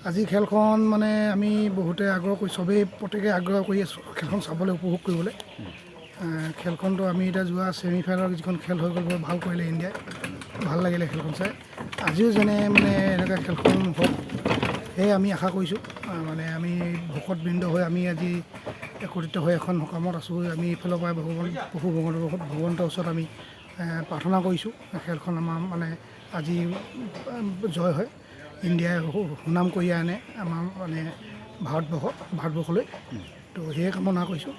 আজি খেলখন মানে আমি বহুতে আগ্ৰহ কৰি চবেই প্ৰত্যেকে আগ্ৰহ কৰি আছোঁ খেলখন চাবলৈ উপভোগ কৰিবলৈ। খেলখনটো আমি এতিয়া যোৱা ছেমিফাইনেলৰ যিখন খেল হৈ গ'ল বৰ ভাল কৰিলে ইণ্ডিয়াই, ভাল লাগিলে খেলখন চাই। আজিও যেনে মানে এনেকুৱা খেলখন হওক সেয়ে আমি আশা কৰিছোঁ। মানে আমি ভকতবৃন্দ হৈ আমি আজি একত্ৰিত হৈ এখন সকামত আছোঁ। আমি এইফালৰ পৰা ভগৱন্তৰ ওচৰত আমি প্ৰাৰ্থনা কৰিছোঁ খেলখন আমাৰ মানে আজি জয় হয়, ইণ্ডিয়াই সুনাম কঢ়িয়াই আনে আমাৰ মানে ভাৰতবৰ্ষলৈ। তো সেয়ে কামনা কৰিছোঁ।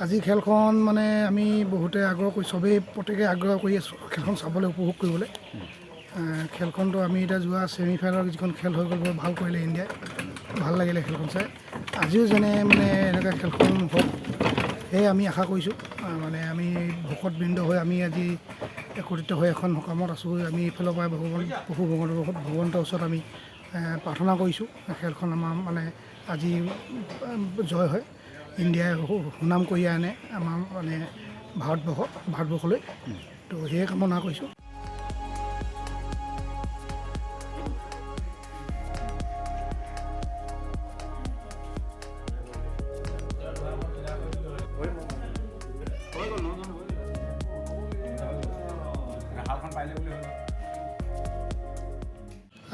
আজি খেলখন মানে আমি বহুতে আগ্ৰহ কৰি চবেই প্ৰত্যেকে আগ্ৰহ কৰি আছোঁ খেলখন চাবলৈ উপভোগ কৰিবলৈ। খেলখনটো আমি এতিয়া যোৱা ছেমিফাইনেলৰ যিখন খেল হৈ গ'ল বৰ ভাল কৰিলে ইণ্ডিয়াই, ভাল লাগিলে খেলখন চাই। আজিও যেনে মানে এনেকুৱা খেলখন হওক সেয়ে আমি আশা কৰিছোঁ। মানে আমি ভকতবৃন্দ হৈ আমি আজি একত্ৰিত হৈ এখন সকামত আছোঁ। আমি এইফালৰ পৰা ভগৱন্তৰ ওচৰত আমি প্ৰাৰ্থনা কৰিছোঁ খেলখন আমাৰ মানে আজি জয় হয়, ইণ্ডিয়াই সুনাম কঢ়িয়াই আনে আমাৰ মানে ভাৰতবৰ্ষলৈ। তো সেয়ে কামনা কৰিছোঁ।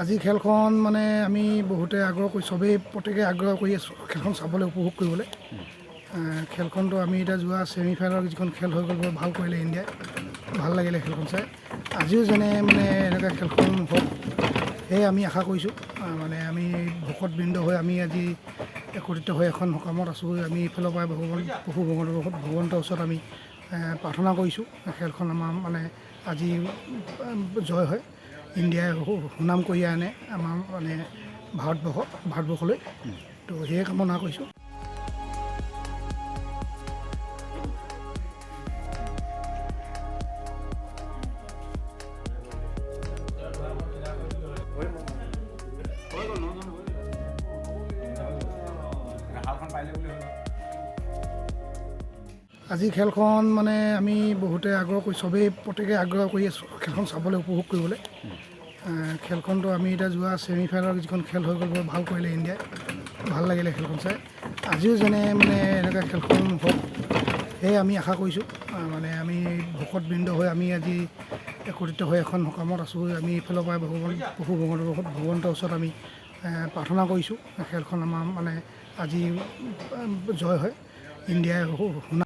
আজি খেলখন মানে আমি বহুতে আগ্ৰহ কৰি চবেই প্ৰত্যেকে আগ্ৰহ কৰি আছোঁ খেলখন চাবলৈ উপভোগ কৰিবলৈ। খেলখনটো আমি এতিয়া যোৱা ছেমিফাইনেলৰ যিখন খেল হৈ গ'ল বৰ ভাল কৰিলে ইণ্ডিয়াই, ভাল লাগিলে খেলখন চাই। আজিও যেনে মানে এনেকুৱা খেলখন হওক সেয়ে আমি আশা কৰিছোঁ। মানে আমি ভকতবৃন্দ হৈ আমি আজি একত্ৰিত হৈ এখন সকামত আছোঁ। আমি এইফালৰ পৰা ভগৱন্তৰ ওচৰত আমি প্ৰাৰ্থনা কৰিছোঁ খেলখন আমাৰ মানে আজি জয় হয়, ইণ্ডিয়াই সুনাম কঢ়িয়াই আনে আমাৰ মানে ভাৰতবৰ্ষলৈ। তো সেয়ে কামনা কৰিছোঁ। আজি খেলখন মানে আমি বহুতে আগ্ৰহ কৰি চবেই প্ৰত্যেকে আগ্ৰহ কৰি আছোঁ খেলখন চাবলৈ উপভোগ কৰিবলৈ। খেলখনটো আমি এতিয়া যোৱা ছেমিফাইনেলৰ যিখন খেল হৈ গ'ল বৰ ভাল কৰিলে ইণ্ডিয়াই, ভাল লাগিলে খেলখন চাই। আজিও যেনে মানে এনেকুৱা খেলখন হওক সেয়ে আমি আশা কৰিছোঁ। মানে আমি ভকতবৃন্দ হৈ আমি আজি একত্ৰিত হৈ এখন সকামত আছোঁ। আমি এইফালৰ পৰা ভগৱন্তৰ ওচৰত আমি প্ৰাৰ্থনা কৰিছোঁ খেলখন আমাৰ মানে আজি জয় হয়, ইণ্ডিয়াই সুনাম